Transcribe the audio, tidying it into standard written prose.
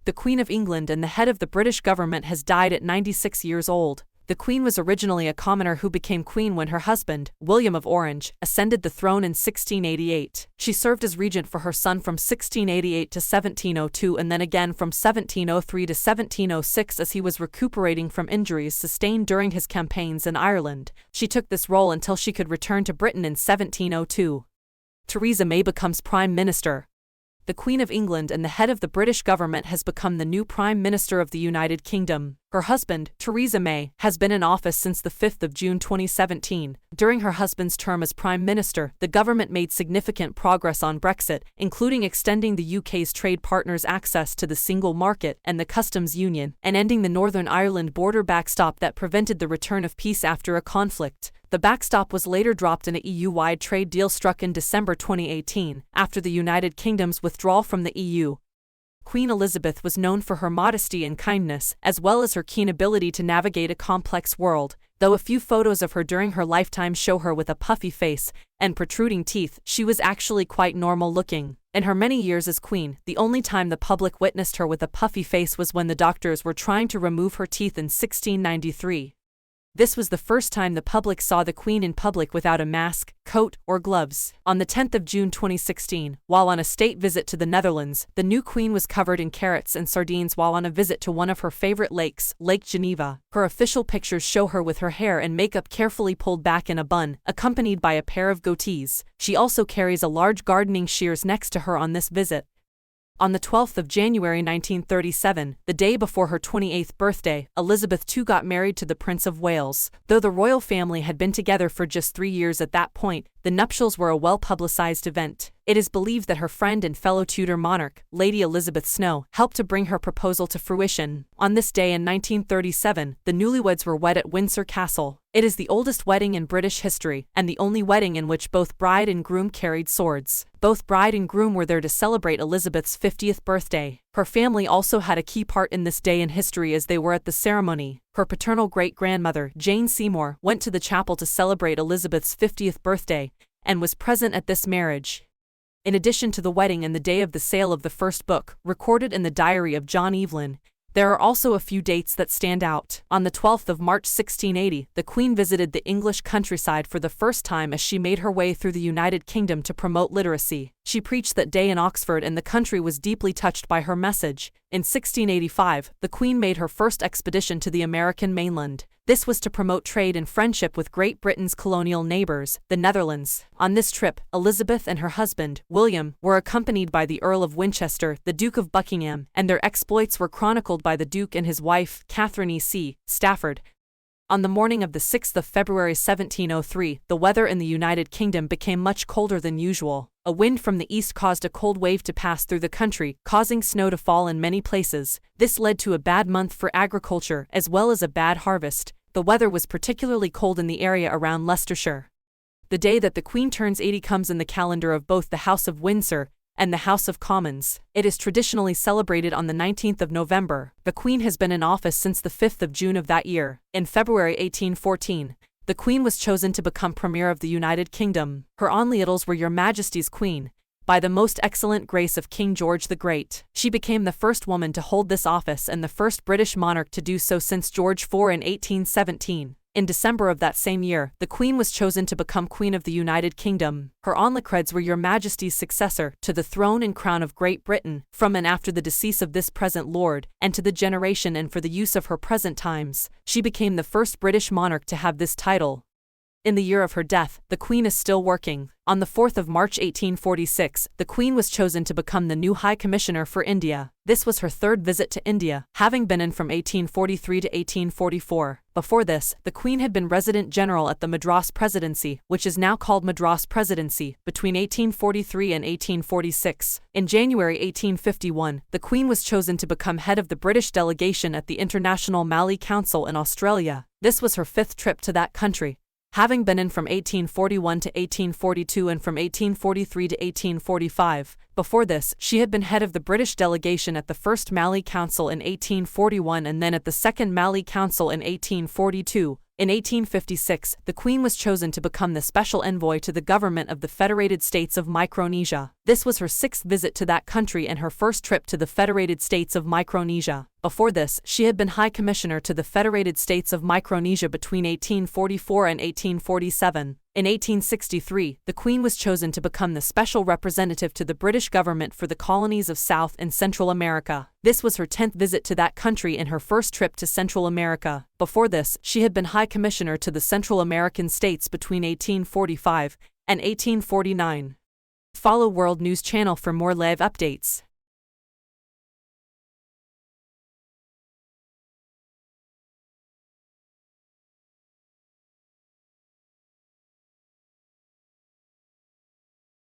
The Queen of England and the head of the British government has died at 96 years old. The Queen was originally a commoner who became queen when her husband, William of Orange, ascended the throne in 1688. She served as regent for her son from 1688 to 1702 and then again from 1703 to 1706 as he was recuperating from injuries sustained during his campaigns in Ireland. She took this role until she could return to Britain in 1702. Theresa May becomes Prime Minister. The Queen of England and the head of the British government has become the new Prime Minister of the United Kingdom. Her husband, Theresa May, has been in office since the 5th of June 2017. During her husband's term as Prime Minister, the government made significant progress on Brexit, including extending the UK's trade partners' access to the single market and the customs union, and ending the Northern Ireland border backstop that prevented the return of peace after a conflict. The backstop was later dropped in a EU-wide trade deal struck in December 2018, after the United Kingdom's withdrawal from the EU. Queen Elizabeth was known for her modesty and kindness, as well as her keen ability to navigate a complex world. Though a few photos of her during her lifetime show her with a puffy face and protruding teeth, she was actually quite normal-looking. In her many years as queen, the only time the public witnessed her with a puffy face was when the doctors were trying to remove her teeth in 1693. This was the first time the public saw the Queen in public without a mask, coat, or gloves. On the 10th of June 2016, while on a state visit to the Netherlands, the new Queen was covered in carrots and sardines while on a visit to one of her favorite lakes, Lake Geneva. Her official pictures show her with her hair and makeup carefully pulled back in a bun, accompanied by a pair of goatees. She also carries a large gardening shears next to her on this visit. On the 12th of January 1937, the day before her 28th birthday, Elizabeth II got married to the Prince of Wales. Though the royal family had been together for just 3 years at that point, the nuptials were a well-publicized event. It is believed that her friend and fellow Tudor monarch, Lady Elizabeth Snow, helped to bring her proposal to fruition. On this day in 1937, the newlyweds were wed at Windsor Castle. It is the oldest wedding in British history, and the only wedding in which both bride and groom carried swords. Both bride and groom were there to celebrate Elizabeth's 50th birthday. Her family also had a key part in this day in history as they were at the ceremony. Her paternal great-grandmother, Jane Seymour, went to the chapel to celebrate Elizabeth's 50th birthday, and was present at this marriage. In addition to the wedding and the day of the sale of the first book, recorded in the diary of John Evelyn, there are also a few dates that stand out. On the 12th of March 1680, the Queen visited the English countryside for the first time as she made her way through the United Kingdom to promote literacy. She preached that day in Oxford and the country was deeply touched by her message. In 1685, the Queen made her first expedition to the American mainland. This was to promote trade and friendship with Great Britain's colonial neighbors, the Netherlands. On this trip, Elizabeth and her husband, William, were accompanied by the Earl of Winchester, the Duke of Buckingham, and their exploits were chronicled by the Duke and his wife, Catherine E.C. Stafford. On the morning of the 6th of February 1703, the weather in the United Kingdom became much colder than usual. A wind from the east caused a cold wave to pass through the country, causing snow to fall in many places. This led to a bad month for agriculture as well as a bad harvest. The weather was particularly cold in the area around Leicestershire. The day that the Queen turns 80 comes in the calendar of both the House of Windsor and the House of Commons. It is traditionally celebrated on the 19th of November. The Queen has been in office since the 5th of June of that year. In February 1814, the Queen was chosen to become Premier of the United Kingdom. Her onlytitles were Your Majesty's Queen, by the most excellent grace of King George the Great. She became the first woman to hold this office and the first British monarch to do so since George IV in 1817. In December of that same year, the Queen was chosen to become Queen of the United Kingdom. Her onlycreds were Your Majesty's successor to the throne and crown of Great Britain, from and after the decease of this present Lord, and to the generation and for the use of her present times. She became the first British monarch to have this title. In the year of her death, the Queen is still working. On the 4th of March 1846, the Queen was chosen to become the new High Commissioner for India. This was her third visit to India, having been in from 1843 to 1844. Before this, the Queen had been Resident General at the Madras Presidency, which is now called Madras Presidency, between 1843 and 1846. In January 1851, the Queen was chosen to become head of the British delegation at the International Mallee Council in Australia. This was her fifth trip to that country, having been in from 1841 to 1842 and from 1843 to 1845. Before this, she had been head of the British delegation at the First Mallee Council in 1841 and then at the Second Mallee Council in 1842. In 1856, the Queen was chosen to become the special envoy to the government of the Federated States of Micronesia. This was her 6th visit to that country and her first trip to the Federated States of Micronesia. Before this, she had been High Commissioner to the Federated States of Micronesia between 1844 and 1847. In 1863, the Queen was chosen to become the special representative to the British government for the colonies of South and Central America. This was her 10th visit to that country and her first trip to Central America. Before this, she had been High Commissioner to the Central American states between 1845 and 1849. Follow World News Channel for more live updates.